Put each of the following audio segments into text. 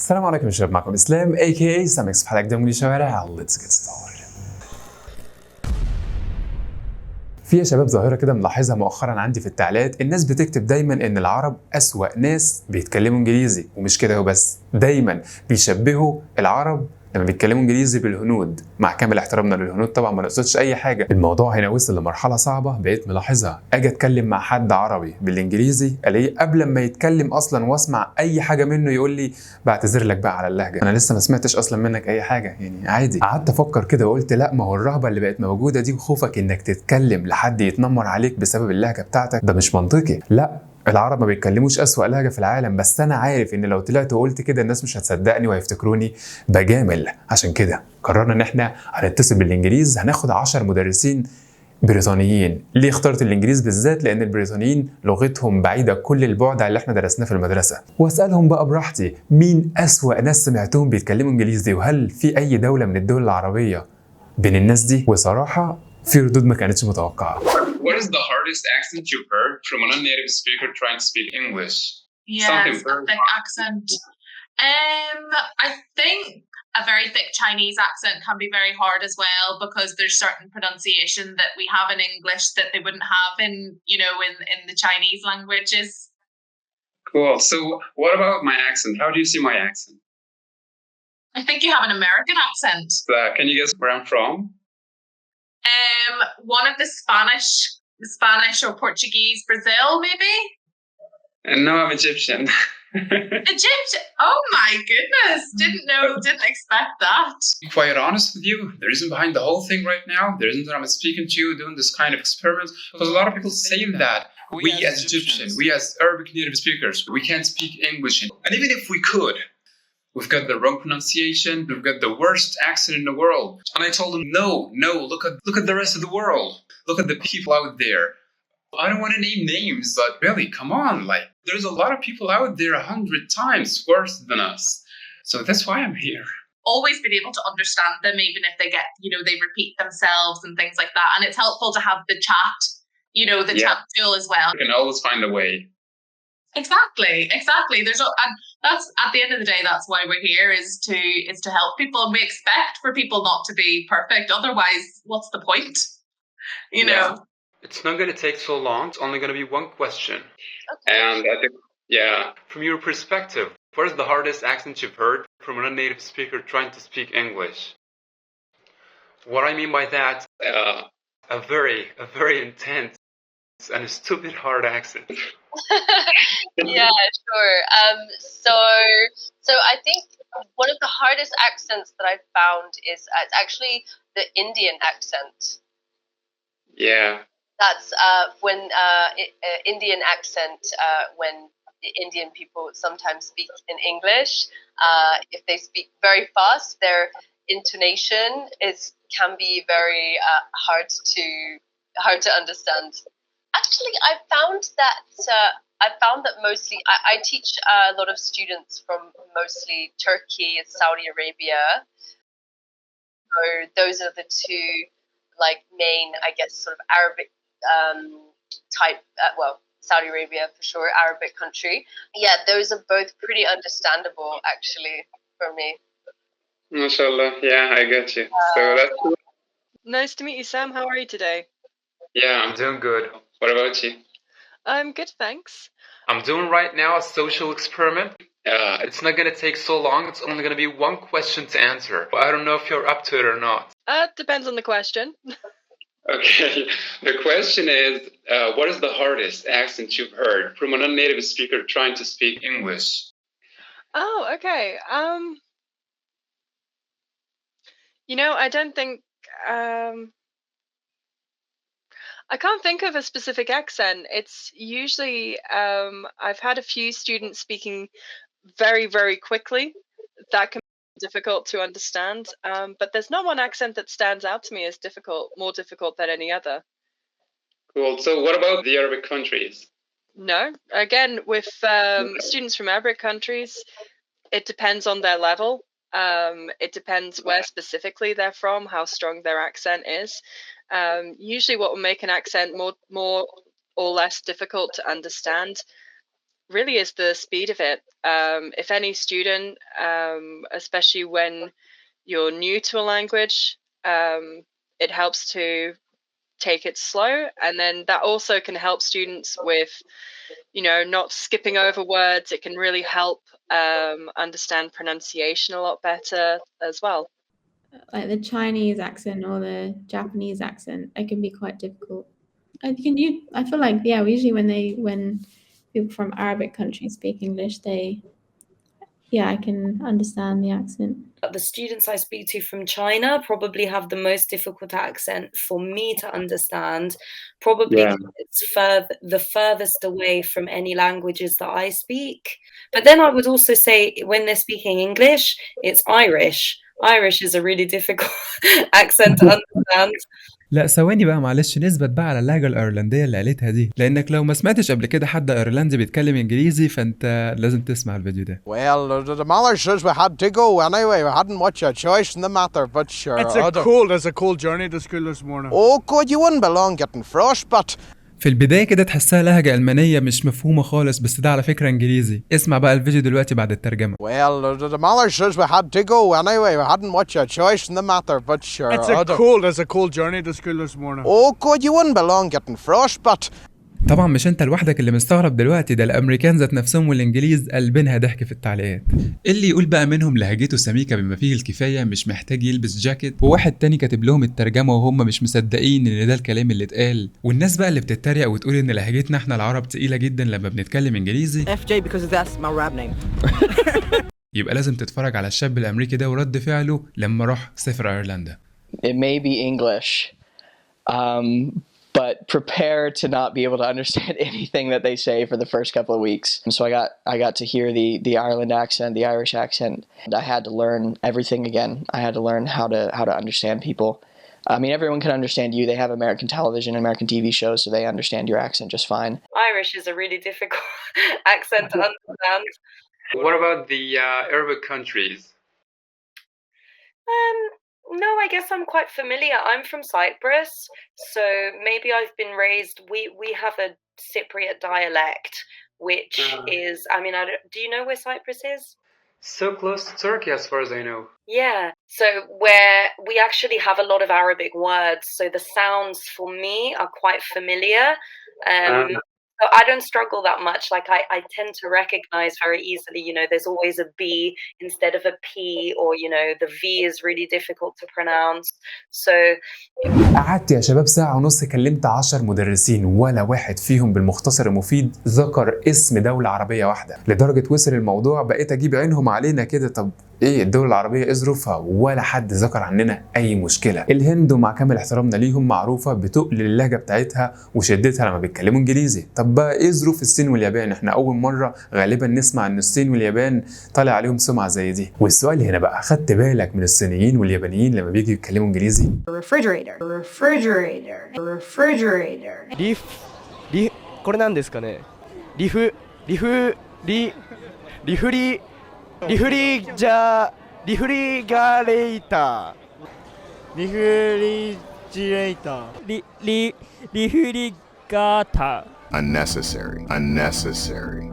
السلام عليكم يا شباب، معكم اسلام a.k.a سامكس في حلقة جديدة من الشوارع. Let's get started. في يا شباب ظاهرة كده ملاحظها مؤخرا عندي في التعليقات، الناس بتكتب دايما ان العرب اسوأ ناس بيتكلموا انجليزي، ومش كده وبس، دايما بيشبهوا العرب لما بيتكلموا انجليزي بالهنود. مع كامل احترامنا للهنود طبعا ما نقصدش اي حاجه، الموضوع هنا وصل لمرحله صعبه بقيت ملاحظها. اجي اتكلم مع حد عربي بالانجليزي الاقيه قبل ما يتكلم اصلا واسمع اي حاجه منه يقول لي بعتذر لك بقى على اللهجه، انا لسه ما سمعتش اصلا منك اي حاجه، يعني عادي. قعدت افكر كده وقلت لا، ما هو الرهبه اللي بقت موجوده دي وخوفك انك تتكلم لحد يتنمر عليك بسبب اللهجه بتاعتك ده مش منطقي. لا، العرب ما بيتكلموش أسوأ لهجة في العالم، بس أنا عارف إن لو طلعت وقلت كده الناس مش هتصدقني وهيفتكروني بجامل. عشان كده قررنا إن إحنا هنتصل بالإنجليز، هناخد 10 مدرسين بريطانيين. ليه اخترت الإنجليز بالذات؟ لأن البريطانيين لغتهم بعيدة كل البعد عن اللي إحنا درسناه في المدرسة. وأسألهم بقى براحتي مين أسوأ ناس سمعتهم بيتكلموا إنجليزي، وهل في أي دولة من الدول العربية بين الناس دي؟ وصراحة في ردود ما كانتش متوقعة. What is the hardest accent you've heard from a non-native speaker trying to speak English? Yes, a thick accent. I think a very thick Chinese accent can be very hard as well, because there's certain pronunciation that we have in English that they wouldn't have in the Chinese languages. Cool. So what about my accent? How do you see my accent? I think you have an American accent. Can you guess where I'm from? One of the Spanish or Portuguese, Brazil, maybe? No, I'm Egyptian. Egyptian? Oh my goodness. Didn't expect that. To be quite honest with you, the reason behind the whole thing right now, the reason that I'm speaking to you, doing this kind of experiments, because a lot of people say that we as Egyptians, we as Arabic native speakers, we can't speak English. And even if we could, we've got the wrong pronunciation, we've got the worst accent in the world. And I told them, no, look at the rest of the world. Look at the people out there. I don't want to name names, but really, come on, like, there's a lot of people out there 100 times worse than us. So that's why I'm here. Always been able to understand them, even if they get, they repeat themselves and things like that. And it's helpful to have the chat, chat tool as well. You can always find a way. Exactly. And that's, at the end of the day, that's why we're here, is to help people. And we expect for people not to be perfect. Otherwise, what's the point? Yeah. It's not going to take so long. It's only going to be one question. Okay. And I think, from your perspective, what is the hardest accent you've heard from a non-native speaker trying to speak English? What I mean by that, a very intense and a stupid hard accent. Yeah, sure. So I think one of the hardest accents that I've found is it's actually the Indian accent. Yeah. That's when Indian accent, when the Indian people sometimes speak in English, if they speak very fast, their intonation can be very hard to understand. Actually, I found that mostly I teach a lot of students from mostly Turkey and Saudi Arabia. So those are the two main, I guess, sort of Arabic type. Saudi Arabia for sure, Arabic country. Yeah, those are both pretty understandable actually for me. MashaAllah. Yeah, I get you. So that's cool. Nice to meet you, Sam. How are you today? Yeah, I'm doing good. What about you? I'm good, thanks. I'm doing right now a social experiment. It's not going to take so long. It's only going to be one question to answer. I don't know if you're up to it or not. Depends on the question. Okay. The question is, what is the hardest accent you've heard from a non-native speaker trying to speak English? Oh, okay. I don't think... I can't think of a specific accent. It's usually, I've had a few students speaking very, very quickly. That can be difficult to understand. But there's not one accent that stands out to me as more difficult than any other. Cool. So what about the Arabic countries? No. Again, with students from Arabic countries, it depends on their level. It depends where specifically they're from, how strong their accent is. Usually what will make an accent more or less difficult to understand really is the speed of it. If any student, especially when you're new to a language, it helps to take it slow, and then that also can help students with, not skipping over words. It can really help understand pronunciation a lot better as well. Like the Chinese accent or the Japanese accent, it can be quite difficult. I feel like usually when people from Arabic countries speak English, I can understand the accent. The students I speak to from China probably have the most difficult accent for me to understand, probably because it's the furthest away from any languages that I speak. But then I would also say when they're speaking English, it's Irish. Irish is a really difficult accent to understand. لا ثواني بقى معلش، نثبت بقى على اللهجة الأيرلندية اللي قالتها دي، لأنك لو ما سمعتش قبل كده حد أيرلندي بيتكلم إنجليزي فأنت لازم تسمع الفيديو ده. Well, the mother says we had to go anyway. We hadn't much a choice in the matter, but sure. It's a cool journey to school this morning. Oh, God, you wouldn't be long getting frostbite. في البداية كده تحسها لهجة ألمانية مش مفهومة خالص، بس ده على فكرة إنجليزي. اسمع بقى الفيديو دلوقتي بعد الترجمة. Well, the mother says we had to go anyway. We hadn't much a choice in the matter, but sure. It's a cool journey to school this morning. Oh, God, you wouldn't be long getting frostbite. طبعا مش انت لوحدك اللي مستغرب دلوقتي، ده الامريكان ذات نفسهم والانجليز قلبينها ضحك في التعليقات. اللي يقول بقى منهم لهجته سميكه بما فيه الكفايه، مش محتاج يلبس جاكيت، وواحد تاني كاتب لهم الترجمه وهم مش مصدقين ان ده الكلام اللي اتقال. والناس بقى اللي بتتريق وتقول ان لهجتنا احنا العرب تقيله جدا لما بنتكلم انجليزي. FJ because that's my rap name. يبقى لازم تتفرج على الشاب الامريكي ده ورد فعله لما راح سافر ايرلندا. It may be English. But prepare to not be able to understand anything that they say for the first couple of weeks. And so I got to hear the Ireland accent, the Irish accent. And I had to learn everything again. I had to learn how to understand people. I mean, everyone can understand you. They have American television, American TV shows, so they understand your accent just fine. Irish is a really difficult accent to understand. What about the Arabic countries? No, I guess I'm quite familiar. I'm from Cyprus, so maybe I've been raised. We have a Cypriot dialect, which is. I mean, do you know where Cyprus is? So close to Turkey, as far as I know. Yeah. So where we actually have a lot of Arabic words, so the sounds for me are quite familiar. So I don't struggle that much. Like I tend to recognize very easily, there's always a B instead of a P, or, the V is really difficult to pronounce. So قعدت يا شباب ساعة ونص كلمت 10 مدرسين، ولا واحد فيهم بالمختصر المفيد ذكر اسم دولة عربية واحدة، لدرجة وصل الموضوع بقيت اجيب عينهم علينا كده. طب ايه الدول العربية ايه ظروفها؟ ولا حد ذكر عننا اي مشكلة. الهند ومع كامل احترامنا ليهم معروفة بتقل اللهجة بتاعتها وشدتها لما بيتكلموا انجليزي. طب بقى ايه ظروف الصين واليابان؟ احنا اول مرة غالبا نسمع ان الصين واليابان طالع عليهم سمعة زي دي. والسؤال هنا بقى، خدت بالك من الصينيين واليابانيين لما بيجي يتكلموا انجليزي؟ refrigerator これなんですかね。リフリガレーターリフリジレーターリフリガーター unnecessary unnecessary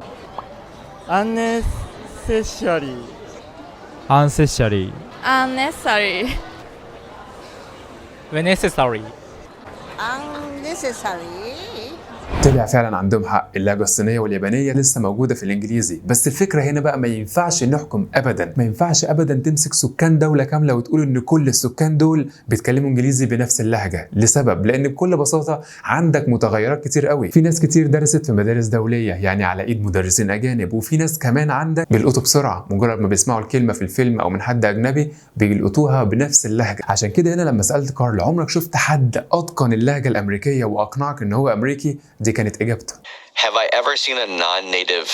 طلع فعلا عندهم حق، اللهجة الصينية واليابانية لسه موجودة في الانجليزي. بس الفكرة هنا بقى ما ينفعش نحكم ابدا، ما ينفعش ابدا تمسك سكان دولة كاملة وتقول ان كل السكان دول بيتكلموا انجليزي بنفس اللهجة، لسبب لان بكل بساطة عندك متغيرات كتير قوي. في ناس كتير درست في مدارس دولية يعني على ايد مدرسين اجانب، وفي ناس كمان عندك بيلقطوا بسرعة، مجرد ما بيسمعوا الكلمة في الفيلم او من حد اجنبي بيلقطوها بنفس اللهجة. عشان كده هنا لما سألت كارل عمرك شفت حد اتقن اللهجة الامريكية واقنعك ان هو امريكي؟ دي كانت اجابته. Have I ever seen a non-native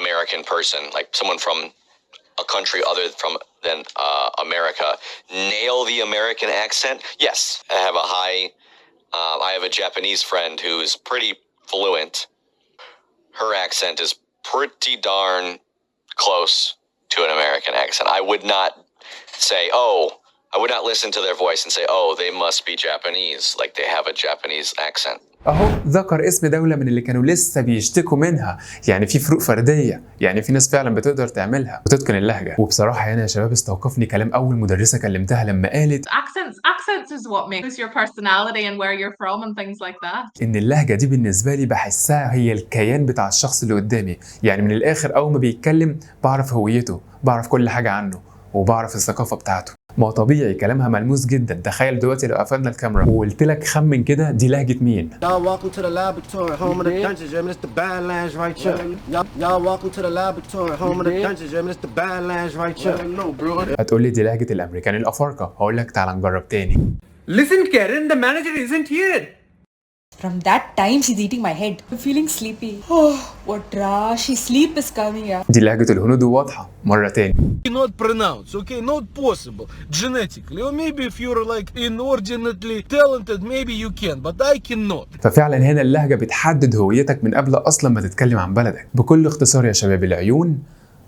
American person, like someone from a country other than America, nail the American accent? Yes. I have a Japanese friend who's pretty fluent. Her accent is pretty darn close to an American accent. I would not listen to their voice and say, oh, they must be Japanese, like they have a Japanese accent. اهو ذكر اسم دولة من اللي كانوا لسه بيشتكوا منها. يعني في فروق فردية، يعني في ناس فعلا بتقدر تعملها وتتقن اللهجة. وبصراحة هنا يا شباب استوقفني كلام أول مدرسة كلمتها لما قالت Accents is what makes your personality and where you're from and things like that. إن اللهجة دي بالنسبة لي بحسها هي الكيان بتاع الشخص اللي قدامي. يعني من الآخر أول ما بيتكلم بعرف هويته، بعرف كل حاجة عنه، وبعرف الثقافة بتاعته. ما طبيعي كلامها ملموس جدا. تخيل دلوقتي لو قفلنا الكاميرا وقلت لك خمن كده دي لهجة مين؟ هتقول لي دي لهجة الأمريكان الأفارقة. هقول لك تعال نجرب تاني. Listen, Karen, the manager isn't here. From that time, she's eating my head. I'm feeling sleepy. Oh, what trashy sleep is coming up. دي لهجة الهنود واضحة. مرة تاني. Not pronounce, okay? Not possible genetically, or maybe if you're like inordinately talented, maybe you can, but I cannot. ففعلا هنا اللهجة بتحدد هويتك من قبل أصلا ما تتكلم عن بلدك. بكل اختصار يا شباب، العيون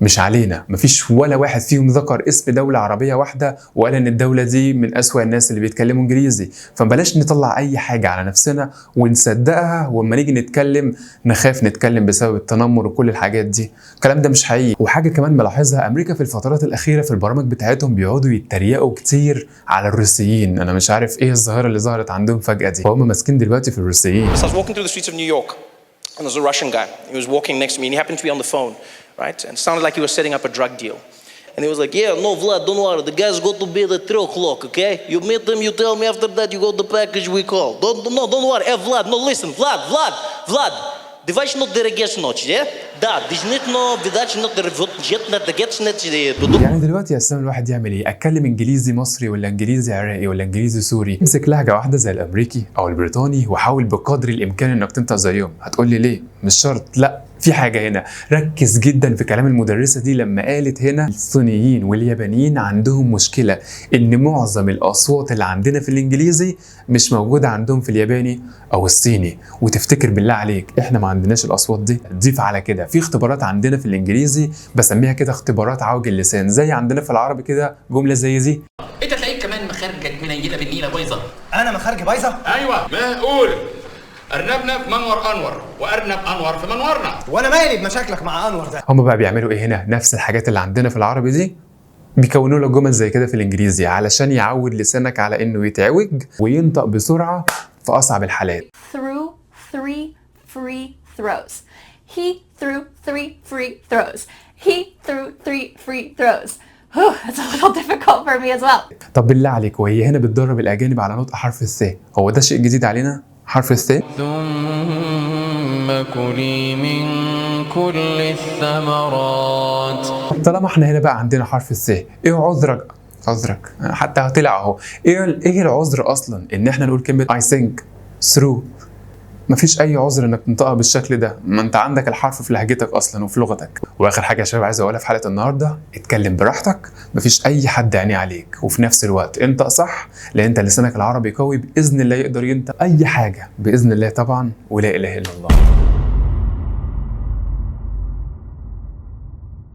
مش علينا. مفيش ولا واحد فيهم ذكر اسم دولة عربية واحدة وقال ان الدولة دي من اسوأ الناس اللي بيتكلموا انجليزي. فبلاش نطلع اي حاجة على نفسنا ونصدقها، وما نيجي نتكلم نخاف نتكلم بسبب التنمر وكل الحاجات دي. الكلام ده مش حقيقي. وحاجة كمان ملاحظها، امريكا في الفترات الاخيرة في البرامج بتاعتهم بيقعدوا يتريقوا كتير على الروسيين. انا مش عارف ايه الظاهرة اللي ظهرت عندهم فجأة دي، وهم ماسكين دلوقتي في الروسيين. I was walking through the streets of New York and there was a Russian guy. He was walking next to me and he happened to be on the phone. Right? And it sounded like he was setting up a drug deal. And he was like, yeah, no, Vlad, don't worry. The guy's got to be at 3 o'clock, okay? You meet him, you tell me after that you got the package we call. Don't worry. Hey, Vlad, no, listen. Vlad. Диваш на дерегешноч, да, дижнитно видачно деревотжетна дегетشнت. يعني دلوقتي يا اسلام الواحد يعمل ايه؟ اتكلم انجليزي مصري ولا انجليزي عراقي ولا انجليزي سوري؟ امسك لهجه واحده زي الامريكي او البريطاني وحاول بقدر الامكان انك تنطق زيهم. هتقول لي ليه؟ مش شرط. لا، في حاجه هنا. ركز جدا في كلام المدرسه دي لما قالت هنا الصينيين واليابانيين عندهم مشكله ان معظم الاصوات اللي عندنا في الانجليزي مش موجوده عندهم في الياباني او الصيني. وتفتكر بالله عليك احنا ما عندناش الاصوات دي؟ ضيف على كده في اختبارات عندنا في الانجليزي بسميها كده اختبارات عوج اللسان، زي عندنا في العربي كده جمله زي دي. انت تلاقيك كمان مخارجك منيله بالنيله بايظه. انا مخارجي بايظه؟ ايوه، ما اقول ارنبنا في منور انور وارنب انور في منورنا. وانا مالي بمشاكلك مع انور ده؟ هم بقى بيعملوا ايه هنا؟ نفس الحاجات اللي عندنا في العربي دي بيكونوا لك جمل زي كده في الانجليزي علشان يعود لسانك على انه يتعوج وينطق بسرعه في اصعب الحالات. Threw 3 free throws. He threw 3 free throws. He threw 3 free throws. It's a little difficult for me as well. طب بالله عليك، وهي هنا بتدرب الاجانب على نطق حرف الثاء. هو ده شيء جديد علينا؟ حرف الثاء. ثم كلي من كل الثمرات. طالما احنا هنا بقى عندنا حرف الثاء، ايه عذرك حتى طلع اهو. ايه العذر اصلا ان احنا نقول كلمه I think through؟ مفيش اي عذر انك تنطقها بالشكل ده، ما انت عندك الحرف في لهجتك اصلا وفي لغتك. واخر حاجه يا شباب عايز اقولها في حلقه النهارده، اتكلم براحتك، مفيش اي حد عينيه عليك، وفي نفس الوقت انطق صح، لان انت لسانك العربي قوي باذن الله يقدر ينطق اي حاجه باذن الله طبعا، ولا اله الا الله.